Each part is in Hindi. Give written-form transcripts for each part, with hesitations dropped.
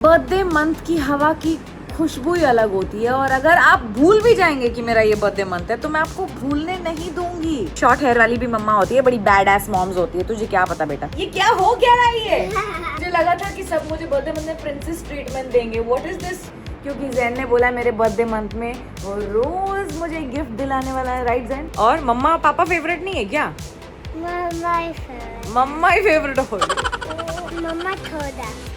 बर्थडे मंथ की हवा की खुशबू ही अलग होती है और अगर आप भूल भी जाएंगे कि मेरा ये बर्थडे मंथ है तो मैं आपको भूलने नहीं दूंगी। शॉर्ट हेयर वाली भी मम्मा होती है, बड़ी बैड एस मॉम्स होती है। तुझे क्या पता बेटा ये क्या हो क्या रहा है। मुझे लगा था कि सब मुझे बर्थडे मंथ में प्रिंसेस ट्रीटमेंट देंगे। What is this? क्योंकि जैन ने बोला मेरे बर्थडे मंथ में वो रोज मुझे गिफ्ट दिलाने वाला है, राइट जैन? और मम्मा पापा फेवरेट नहीं है क्या? मम्मा ही फेवरेट हो।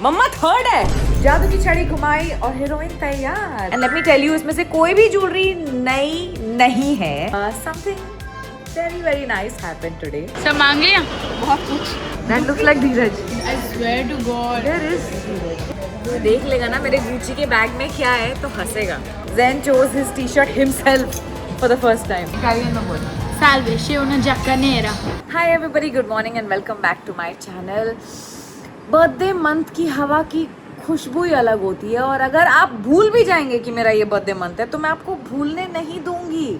मम्मा थर्ड है। जादू की छड़ी घुमाई और हीरोइन तैयार। And let me tell you, इसमें से कोई भी ज्वेलरी नई नहीं है। Something very very nice happened today. सब मांग लिया? बहुत कुछ। That looks like Dheeraj. I swear to God. There is धीरज। तो देख लेगा ना मेरे गुच्ची के बैग में क्या है तो हंसेगा। Zen chose his t-shirt himself for the first time। Italian में बोल। Salve, c'è una giacca nera. Hi everybody, good morning and welcome back to my channel। Birthday month की हवा की खुशबू ही अलग होती है और अगर आप भूल भी जाएंगे कि मेरा ये बर्थडे मंथ है तो मैं आपको भूलने नहीं दूंगी।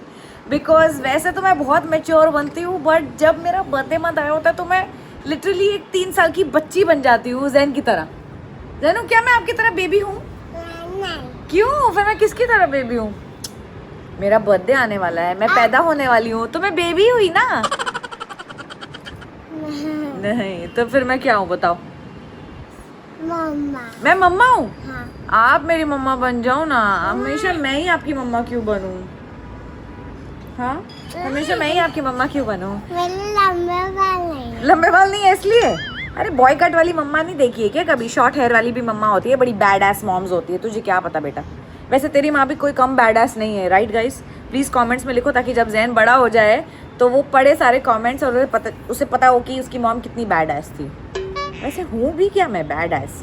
बिकॉज वैसे तो मैं बहुत मैच्योर बनती हूँ बट जब मेरा बर्थडे मंथ आया होता है तो मैं लिटरली एक 3 साल की बच्ची बन जाती हूँ जैन की तरह। जैनू क्या मैं आपकी तरह बेबी हूँ? क्यों? फिर मैं किसकी तरह बेबी हूँ? मेरा बर्थडे आने वाला है, मैं पैदा होने वाली हूँ तो मैं बेबी हुई ना। नहीं तो फिर मैं क्या हूँ बताओ? मम्मा। मैं मम्मा हूँ? हाँ। आप मेरी मम्मा बन जाओ ना। हमेशा मैं ही आपकी मम्मा क्यों बनूं? हाँ, हमेशा मैं ही आपकी मम्मा क्यों बनूं? मेरे लंबे बाल नहीं। लंबे बाल नहीं है इसलिए? अरे बॉय कट वाली मम्मा नहीं देखी है क्या कभी? शॉर्ट हेयर वाली भी मम्मा होती है, बड़ी बैड एस मॉम्स होती है। तुझे क्या पता बेटा? वैसे तेरी माँ भी कोई कम बैड एस नहीं है, राइट गाइस? प्लीज कमेंट्स में लिखो ताकि जब जैन बड़ा हो जाए तो वो पढ़े सारे कमेंट्स और उसे पता हो कि उसकी मॉम कितनी बैड एस थी। वैसे हूँ भी क्या मैं बैड एस?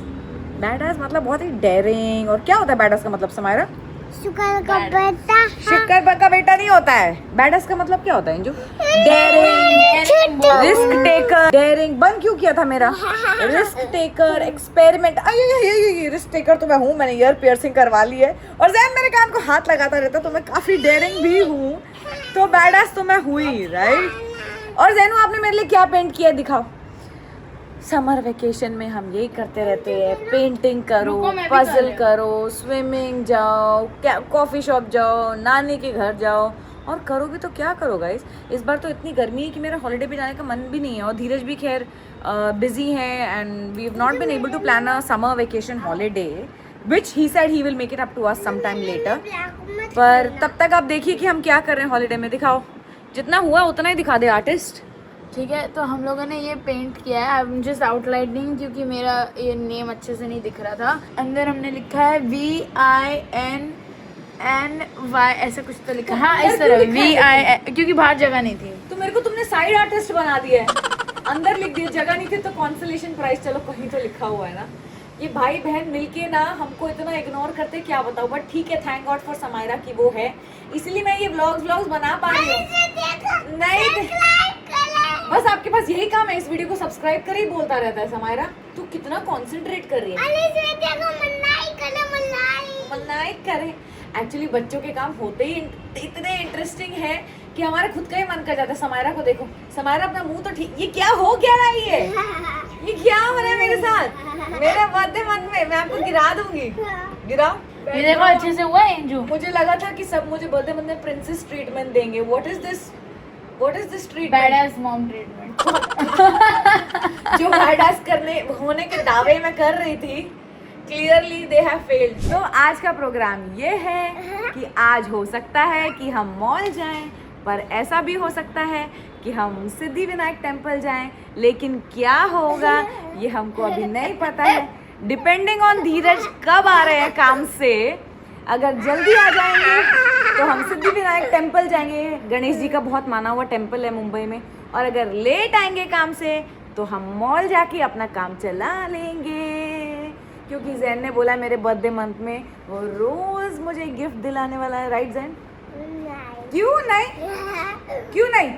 बैड एस मतलब बहुत ही डेयरिंग। और क्या होता है बैड एस का मतलब समायरा? शुक्र का बेटा। शुक्र का बेटा नहीं होता है। बैड एस का मतलब क्या होता है Inju? Daring, risk taker. Daring बंद क्यों किया था मेरा? Risk taker, experiment. Risk taker तो मैं हूँ, मैंने ईयर पियर्सिंग करवा ली है और जैन मेरे कान को हाथ लगाता रहता तो मैं काफी डेयरिंग भी हूँ। तो बैड एस तो मैं हुई, राइट? और जैनू आपने मेरे लिए क्या पेंट किया दिखाओ। समर वेकेशन में हम यही करते रहते हैं, पेंटिंग करो, पजल करो, स्विमिंग जाओ, कॉफी शॉप जाओ, नानी के घर जाओ। और करो भी तो क्या करो गाइस? इस बार तो इतनी गर्मी है कि मेरा हॉलिडे पे जाने का मन भी नहीं है और धीरज भी खैर बिजी है and we have not been able to plan a summer vacation holiday which he said he will make it up to us some time later. पर तब तक आप देखिए कि हम क्या कर रहे हैं हॉलिडे में। दिखाओ, जितना हुआ उतना ही दिखा दे आर्टिस्ट। ठीक है, तो हम लोगों ने ये पेंट किया है। आई एम जस्ट आउटलाइनिंग क्योंकि मेरा ये नेम अच्छे से नहीं दिख रहा था। अंदर हमने लिखा है VINNY, ऐसा कुछ तो लिखा है। हाँ इस तरह VI, क्योंकि बाहर जगह नहीं थी। तो मेरे को तुमने साइड आर्टिस्ट बना दिया है। अंदर लिख दिया, जगह नहीं थी तो कॉन्सोलेशन प्राइज। चलो कहीं तो लिखा हुआ है ना। ये भाई बहन मिलके ना हमको इतना इग्नोर करते क्या बताओ। बट ठीक है, थैंक गॉड फॉर समायरा की वो है, इसलिए मैं ये व्लॉग्स बना पा रही हूँ। नहीं बस आपके पास यही काम है, इस वीडियो को सब्सक्राइब करे ही बोलता रहता है। समायरा तू कितना कंसंट्रेट कर रही है। मन्नाई करे। एक्चुअली बच्चों के काम होते ही इतने इंटरेस्टिंग है कि हमारे खुद का ही मन कर जाता है। समायरा को देखो, समायरा अपना मुंह तो ठीक। ये क्या हो क्या रही है? ये क्या हो रहा है मेरे साथ? मेरे बर्थडे मंथ में मैं आपको गिरा दूंगी। गिराओ। ये देखो अच्छे से हुआ है इंजू। मुझे लगा था कि सब मुझे बर्थडे मंथ में प्रिंसेस ट्रीटमेंट देंगे। What is this? What is this treatment? Bad S mom treatment. जो बैड एस करने होने के दावे मैं कर रही थी, क्लियरली दे हैव फेल्ड। तो आज का प्रोग्राम ये है कि आज हो सकता है कि हम मॉल जाएं, पर ऐसा भी हो सकता है कि हम सिद्धि विनायक टेम्पल जाएं। लेकिन क्या होगा ये हमको अभी नहीं पता है, डिपेंडिंग ऑन धीरज कब आ रहे हैं काम से। अगर जल्दी आ जाएंगे तो हम सिद्धि विनायक टेम्पल जाएंगे, गणेश जी का बहुत माना हुआ टेम्पल है मुंबई में। और अगर लेट आएंगे काम से तो हम मॉल जाके अपना काम चला लेंगे। क्योंकि जैन ने बोला मेरे बर्थडे मंथ में वो रोज मुझे गिफ्ट दिलाने वाला है, राइट जैन? क्यों नहीं? क्यों नहीं?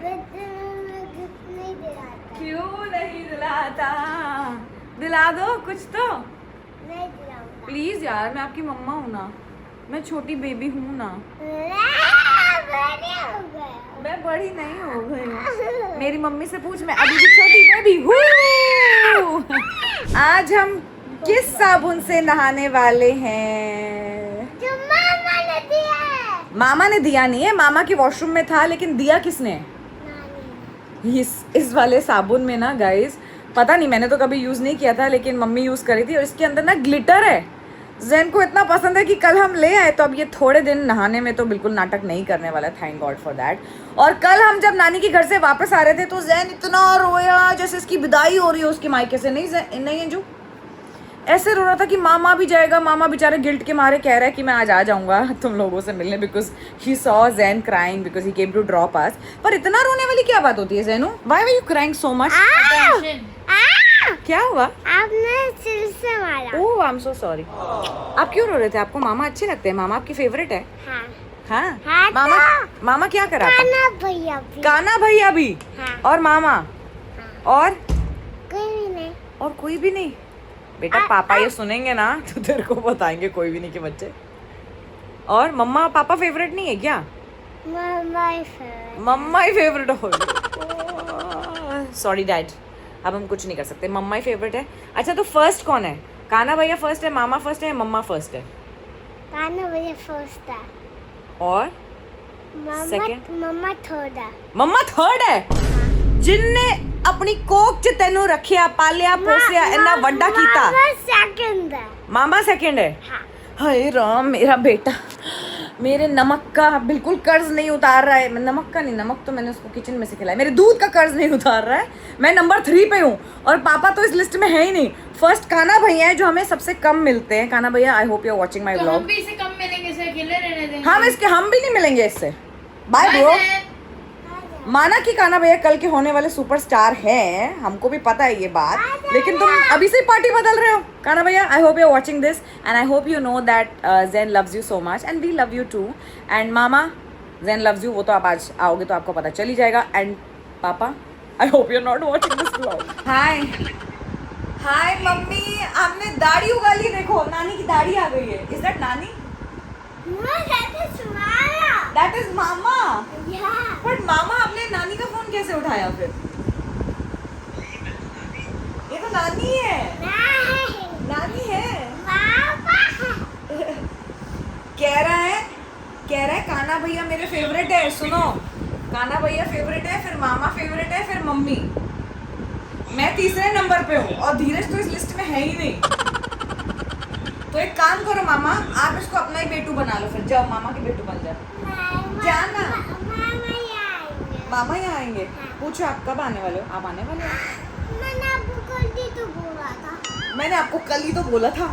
क्यों नहीं दिलाता? दिला दो कुछ तो प्लीज यार। मैं आपकी मम्मा हूँ ना, मैं छोटी बेबी हूँ ना। मैं बड़ी नहीं हो गई हूँ। मेरी मम्मी से पूछ, मैं अभी भी छोटी बेबी हूँ। आज हम किस साबुन से नहाने वाले हैं? जो मामा ने दिया है। मामा ने दिया नहीं है, मामा के वॉशरूम में था, लेकिन दिया किसने? नानी। इस वाले साबुन में ना गाइस, पता नहीं, मैंने तो कभी यूज नहीं किया था, लेकिन मम्मी यूज करी थी, और इसके अंदर ना ग्लिटर है। जैन को इतना पसंद है कि कल हम ले आए, तो अब ये थोड़े दिन नहाने में तो बिल्कुल नाटक नहीं करने वाला, थैंक गॉड फॉर दैट। और कल हम जब नानी के घर से वापस आ रहे थे, तो जैन इतना रोया जैसे इसकी विदाई हो रही है उसके मायके से। नहीं अंजू, ऐसे रो रहा था कि मामा भी जाएगा। मामा बेचारे गिल्ट के मारे कह रहा है कि मैं आज आ जाऊंगा तुम लोगों से मिलने, because he saw Jain crying because he came to drop us. पर इतना रोने वाली क्या बात होती है Jainu? Why were you crying so much? क्या हुआ? आपने सिर से मारा। Oh I am so sorry. आप क्यों रो रहे थे? आपको मामा अच्छे लगते हैं? मामा आपकी फेवरेट है? हाँ। हाँ, हाँ तो। मामा क्या करा था? काना भैया भी। काना भैया भी? हाँ। और मामा? और कोई भी नहीं। और कोई भी नहीं? बेटा पापा ये सुनेंगे ना तो तेरे को बताएंगे कोई भी नहीं के बच्चे। और मम्मा पापा फेवरेट नहीं है क्या? मम्मा ही फेवरेट हो। सॉरी डैड, अब हम कुछ नहीं कर सकते, मम्मा ही फेवरेट है। अच्छा तो फर्स्ट कौन है? काना भैया फर्स्ट है, मामा फर्स्ट है या मम्मा फर्स्ट है? काना भैया फर्स्ट है। और Second? मम्मा थर्ड है। मम्मा थर्ड है? जिनने अपनी कोक च तेनू रखिया, पालिया, पोसिया, इन्ना वड्डा कीता। मामा सेकंड है। मामा सेकंड है? हाँ। हाय राम, मेरा बेटा मेरे नमक का बिल्कुल कर्ज नहीं उतार रहा है। नमक का नहीं, नमक तो मैंने उसको किचन में से खिलाया, मेरे दूध का कर्ज नहीं उतार रहा है। मैं नंबर 3 पे हूँ और पापा तो इस लिस्ट में है ही नहीं। फर्स्ट काना भैया है जो हमें सबसे कम मिलते हैं। काना भैया, I hope you are watching my तो व्लॉग। हम भी इसे कम मिलेंगे, इसे अकेले रहने देंगे। हम भी नहीं मिलेंगे इससे। Bye bro. माना कि काना भैया कल के होने वाले सुपरस्टार हैं, हमको भी पता है ये बात, लेकिन तुम अभी से पार्टी बदल रहे हो। काना भैया, I hope you are watching this and I hope you know that Zain loves you so much and we love you too. And mama, Zain loves you, वो तो आप आज आओगे तो आपको पता चल ही जाएगा। And papa, I hope you are not watching this vlog. Hi hi mummy, आपने दाढ़ी उगा ली, देखो नानी की दाढ़ी आ गई है। Is that nani? No, that is Mama. That is mama. Yeah. But mama, आपने नानी का फोन कैसे उठाया फिर? ये तो नानी है। नहीं, नानी है। पापा। कह रहा है काना भैया मेरे फेवरेट है। सुनो, काना भैया फेवरेट है, फिर मामा फेवरेट है, फिर मम्मी। मैं तीसरे नंबर पे हूँ और धीरज तो इस लिस्ट में है ही नहीं। तो एक काम करो मामा, आप इसको अपना ही बेटू बना लो, फिर जाओ मामा के बेटू बन जाओ। जाना। मामा यहाँ आएंगे? पूछो आप कब आने वाले हो? आप आने वाले हो? मैंने आपको कल ही तो बोला था। मैंने आपको कल ही तो बोला था।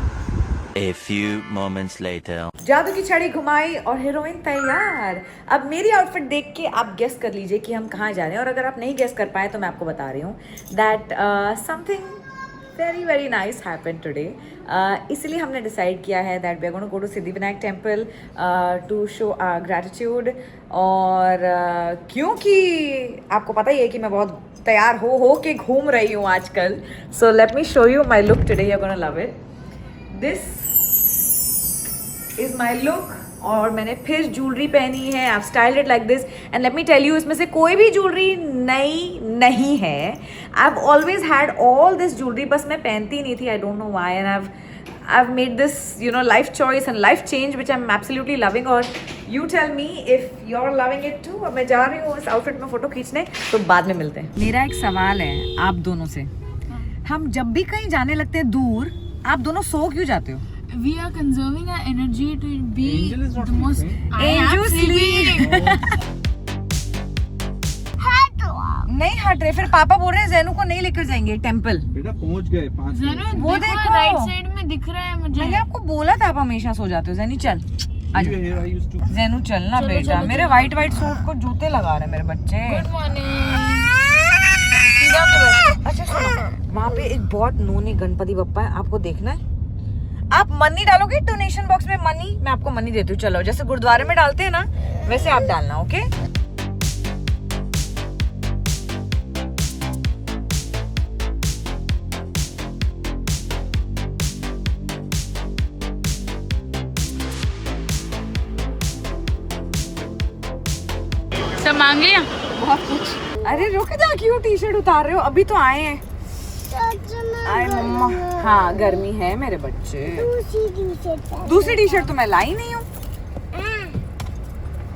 A few moments later. जादू की छड़ी घुमाई और हीरोइन तैयार। अब मेरी आउटफिट देख के आप गेस कर लीजिए कि हम कहाँ जा रहे हैं, और अगर आप नहीं गेस कर पाए तो मैं आपको बता रही हूँ that something very very nice happen today. इसलिए हमने डिसाइड किया है that we are going to go to Siddhivinayak temple to show gratitude. और क्योंकि आपको पता ही है कि मैं बहुत तैयार हो के घूम रही हूँ आजकल, so let me show you my look today, you are gonna love it. This is my look, और मैंने फिर ज्वेलरी पहनी है। I styled it like this and let me tell you, इसमें से कोई भी ज्वेलरी नई नहीं है। I have always had all this jewellery, बस मैं पहनती नहीं थी, I don't know why, and I have made this you know life choice and life change which I am absolutely loving. और you tell me if you are loving it too. अब मैं जा रही हूँ इस आउटफिट में फोटो खींचने, तो बाद में मिलते हैं। मेरा एक सवाल है आप दोनों से, हम जब भी कहीं जाने लगते हैं दूर, आप दोनों सो क्यों जाते हो? We are conserving our energy to be Angel is not the most. sleeping. I am Angel sleeping. नहीं हट रहे, फिर पापा बोल रहे हैं जैनू को नहीं लेकर जाएंगे टेम्पल। बेटा पहुंच गए 5 जैनू, वो देखो देखो। राइट साइड में दिख रहा है मुझे। मैंने आपको बोला था आप हमेशा सो जाते हो। जैनी चल, आजा। जैनू चलना चलो, बेटा। चलो, मेरे चलो। वाइट सूट को जूते लगा रहे हैं मेरे बच्चे। Good morning. सीधा होके बैठो। अच्छा सुनो, वहाँ पे एक बहुत नोनी गणपति बप्पा है, आपको देखना है। आप मनी डालोगे डोनेशन बॉक्स में? मनी, मैं आपको मनी देती हूँ। चलो, जैसे गुरुद्वारे में डालते हैं ना, वैसे आप डालना, ओके? सब मांग लिया? बहुत कुछ। अरे रुक जा, क्यों टी शर्ट उतार रहे हो? अभी तो आए हैं। आए मम्मा। हाँ गर्मी है मेरे बच्चे। दूसरी टी शर्ट तो मैं लाई नहीं हूँ।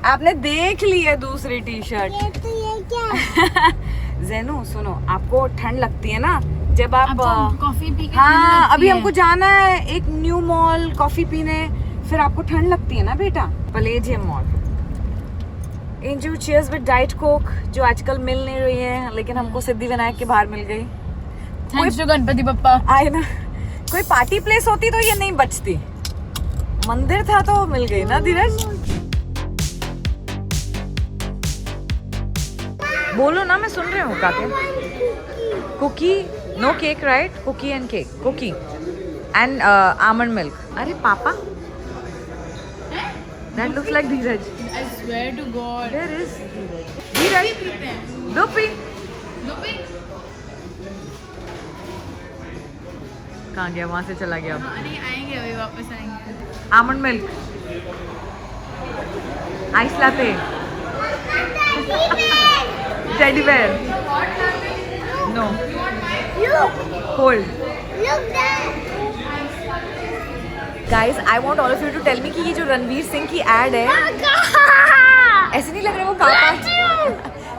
आपने देख ली है दूसरी टी शर्ट। ये क्या? जेनू सुनो, आपको ठंड लगती है ना जब आप कॉफी पी के हाँ अभी हमको जाना है एक न्यू मॉल कॉफी पीने, फिर आपको ठंड लगती है ना बेटा। Palladium mall. Inju cheers with diet coke जो आजकल मिल नहीं रही है, लेकिन हमको सिद्धिविनायक के बाहर मिल गई। Thanks to Ganpati Bappa. आए ना, कोई पार्टी प्लेस होती तो ये नहीं बचती, मंदिर था तो मिल गई ना धीरज। बोलो ना, मैं सुन रही हूँ काके। Cookie, no cake right? Cookie and cake, cookie and almond milk. अरे papa, that looks like Dheeraj. I swear to God. There is Dheeraj. Dopey कहाँ गया? वहां से चला गया। नहीं आएंगे, अभी वापस आएंगे। Almond milk, ice latte, teddy bear, no cold. Guys I want all of you to tell me कि ये जो रणवीर सिंह की एड है, ऐसे नहीं लग रहा वो पापा है?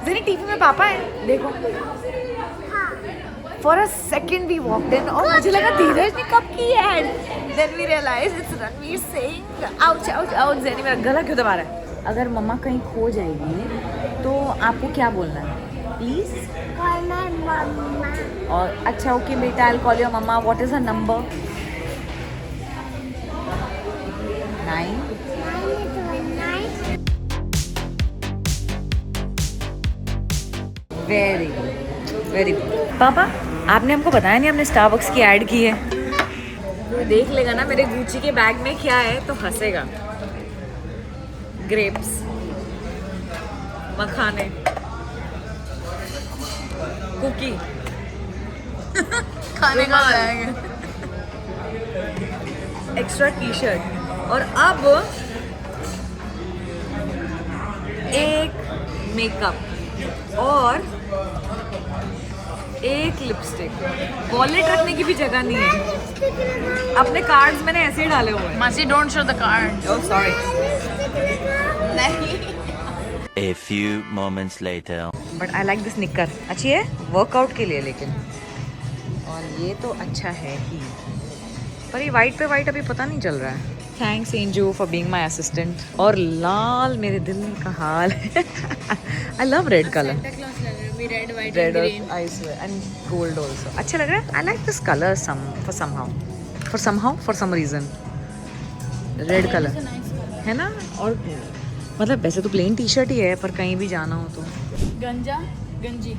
जेनी टीवी में पापा है, देखो। For a second we walked in और मुझे लगा धीरज ने कब की ad, then we realize it's Ranveer Singh. Ouch ouch ouch. Jenny मेरा गला क्यों दबा रहा है? अगर मम्मा कहीं खो जाएगी तो आपको क्या बोलना है? प्लीज। और अच्छा ओके बेटा, I will call your mama. What is her number? 9 very good, very good. पापा आपने हमको बताया नहीं आपने स्टारबक्स की ऐड की है। वो देख लेगा ना मेरे गुची के बैग में क्या है तो हंसेगा। ग्रेप्स, मखाने, कुकी, खाने का जाएंगे। एक्स्ट्रा टी शर्ट और अब एक मेकअप और एक लिपस्टिक। वॉलेट रखने की भी जगह नहीं है। अपने कार्ड्स मैंने ऐसे ही डाले हुए हैं। मासी don't show the card. Oh sorry. नहीं। A few moments later. But I like this निकर। अच्छी है वर्कआउट के लिए, लेकिन और ये तो अच्छा है ही, पर ये वाइट पे वाइट अभी पता नहीं चल रहा है। Thanks Anju for being my assistant. और लाल मेरे दिल का हाल है। I love red colour. Red white red green. और I swear and gold also अच्छा लग रहा है। I like this colour for some reason. Red colour है ना, और मतलब वैसे तो प्लेन टी शर्ट ही है, पर कहीं भी जाना हो तो। गंजा गंजी।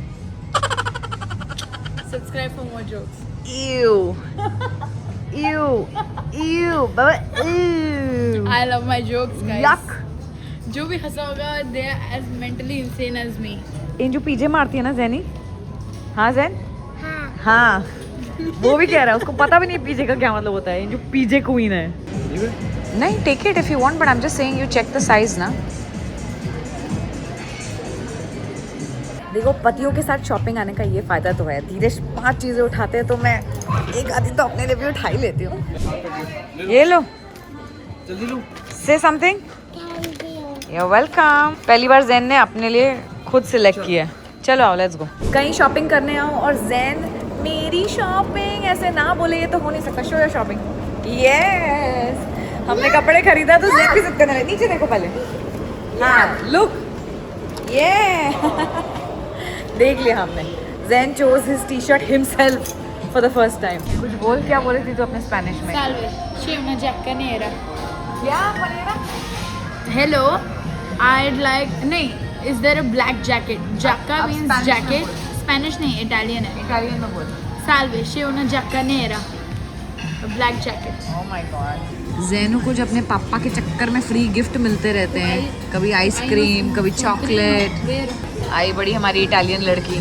Subscribe for more jokes. Ew. Ew. Ew. Baba. Ew. I love my jokes, guys. Yuck. जो भी हंसा होगा, they are as mentally insane as me. इन जो पीजे मारती है ना जैनी। हाँ जैन। हाँ। वो भी कह रहा है, उसको पता भी नहीं पीजे का क्या मतलब होता है। इन जो पीजे क्वीन है। नहीं, take it if you want, but I am just saying you check the size ना। देखो पतियों के साथ शॉपिंग आने का ये फायदा तो है, धीरेश 5 चीजें उठाते हैं तो मैं एक आधी तो अपने लिए भी उठा ही लेती हूँ। ये लो, जल्दी लो। से समथिंग। You are welcome. पहली बार जैन ने अपने लिए खुद सिलेक्ट किया है। चलो आओ लेट्स गो। कहीं शॉपिंग करने आओ और जैन मेरी शॉपिंग ऐसे ना बोले, ये तो हो नहीं सकता। Show your shopping. यस, हमने कपड़े खरीदा तो जैन भी जिद करने लगे। नीचे देखो पहले। हाँ लुक, ये देख लिया हमने। Jain chose his T shirt himself for the first time. कुछ बोल, क्या बोल रही थी तो अपने स्पेनिश में? Salve. Sì, una giacca nera. क्या बनेगा? Hello. I'd like. नहीं. Is there a black jacket? Giacca अब means Spanish में jacket. बोल। Spanish नहीं, Italian है. इटालियन में बोल। Salve. Sì, una giacca nera. A black jacket. Oh my God. ज़ैनू को जो अपने पापा के चक्कर में फ्री गिफ्ट मिलते रहते हैं, कभी आइसक्रीम, कभी चॉकलेट। आई बड़ी हमारी इटालियन लड़की।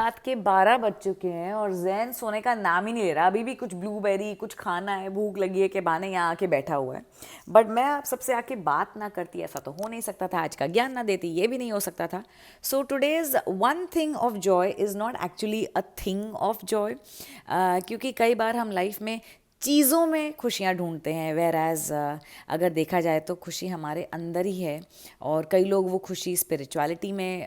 रात के 12 बज चुके हैं और जैन सोने का नाम ही नहीं ले रहा। अभी भी कुछ ब्लूबेरी, कुछ खाना है, भूख लगी है के बहाने यहाँ आके बैठा हुआ है। बट मैं आप सबसे आके बात ना करती, ऐसा तो हो नहीं सकता था। आज का ज्ञान ना देती, ये भी नहीं हो सकता था। So today's one thing of Joy is not actually a thing of Joy, क्योंकि कई बार हम लाइफ में चीज़ों में खुशियाँ ढूंढते हैं, वेयर एज अगर देखा जाए तो खुशी हमारे अंदर ही है। और कई लोग वो खुशी स्पिरिचुअलिटी में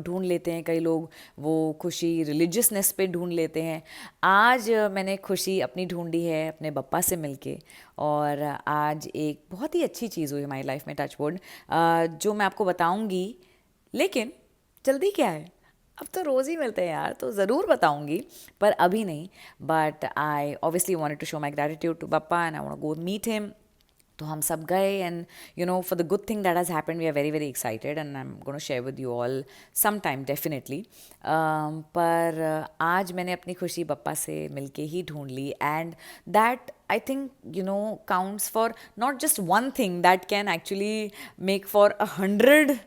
ढूंढ लेते हैं, कई लोग वो खुशी रिलीजियसनेस पे ढूंढ लेते हैं। आज मैंने खुशी अपनी ढूंढी है अपने बप्पा से मिलके, और आज एक बहुत ही अच्छी चीज़ हुई हमारी लाइफ में, टच वुड, जो मैं आपको बताऊँगी। लेकिन जल्दी क्या है, अब तो रोज़ ही मिलते हैं यार, तो ज़रूर बताऊंगी, पर अभी नहीं। But I obviously wanted to show my gratitude to papa and I want to go meet him. तो हम सब गए and for the good thing that has happened we are very very excited and I am gonna share with you all some time definitely. पर आज मैंने अपनी खुशी पप्पा से मिलके ही ढूंढ ली, and that I think counts for not just one thing, that can actually make for 100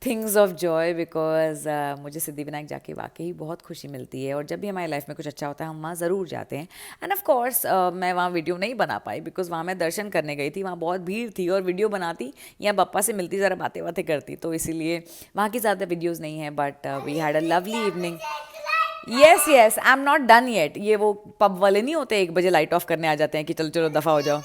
things of Joy, because मुझे सिद्धिविनायक जाके वाकई बहुत खुशी मिलती है। और जब भी हमारी लाइफ में कुछ अच्छा होता है हम वहाँ ज़रूर जाते हैं। एंड ऑफ कोर्स मैं वहाँ वीडियो नहीं बना पाई, बिकॉज वहाँ मैं दर्शन करने गई थी, वहाँ बहुत भीड़ थी, और वीडियो बनाती या पप्पा से मिलती ज़रा बातें बातें करती, तो इसीलिए वहाँ की ज़्यादा वीडियोज़ नहीं हैं। But we had a lovely evening. Yes yes, I am not done yet. ये वो पब वाले नहीं होते 1 बजे लाइट ऑफ करने आ जाते हैं कि चलो चलो दफ़ा हो जाओ।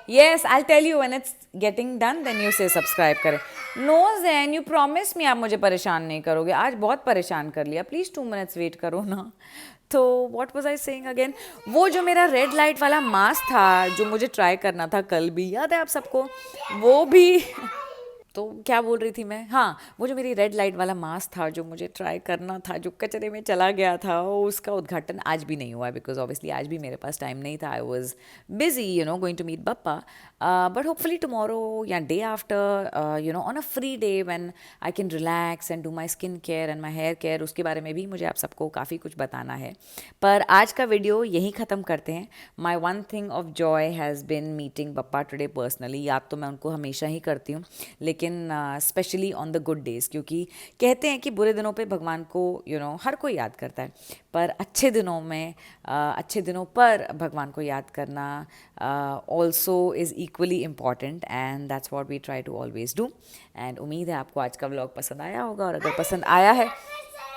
Yes, I'll tell you when it's getting done, then you say subscribe करें। No Zen, you promise me आप मुझे परेशान नहीं करोगे। आज बहुत परेशान कर लिया, प्लीज़ 2 minutes वेट करो ना। तो what was I saying again? वो जो मेरा रेड लाइट वाला मास्क था जो मुझे ट्राई करना था कल भी, याद है आप सबको? वो भी तो क्या बोल रही थी मैं? हाँ, वो जो मेरी रेड लाइट वाला मास्क था जो मुझे ट्राई करना था, जो कचरे में चला गया था, उसका उद्घाटन आज भी नहीं हुआ, बिकॉज ऑब्वियसली आज भी मेरे पास टाइम नहीं था। I was busy going to meet Bappa, but hopefully tomorrow या day after on a free day when I can relax and do my skin care and my hair care, उसके बारे में भी मुझे आप सबको काफ़ी कुछ बताना है। पर आज का वीडियो यहीं ख़त्म करते हैं। My one thing of Joy has been meeting Bappa today personally. याद तो मैं उनको हमेशा ही करती हूँ, लेकिन specially on the good days, क्योंकि कहते हैं कि बुरे दिनों पे भगवान को हर कोई याद करता है, पर अच्छे दिनों में अच्छे दिनों पर भगवान को याद करना also is equally important, and that's what we try to always do. And उम्मीद है आपको आज का व्लॉग पसंद आया होगा, और अगर पसंद आया है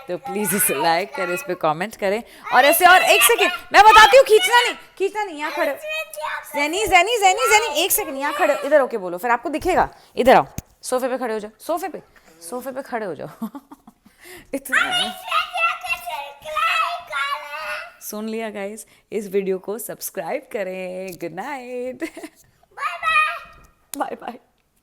तो प्लीज़ इसे लाइक करें, इस पर कमेंट करें, और ऐसे। और एक सेकेंड मैं बताती हूँ, खींचना नहीं, यहाँ खड़े जैनी जैनी जैनी जैनी, एक सेकेंड यहाँ खड़े, इधर होके बोलो, फिर आपको दिखेगा। इधर आओ, सोफे पे खड़े हो जाओ, सोफे पे खड़े हो जाओ। इतना सुन लिया गाइस, इस वीडियो को सब्सक्राइब करें। Good night, bye bye.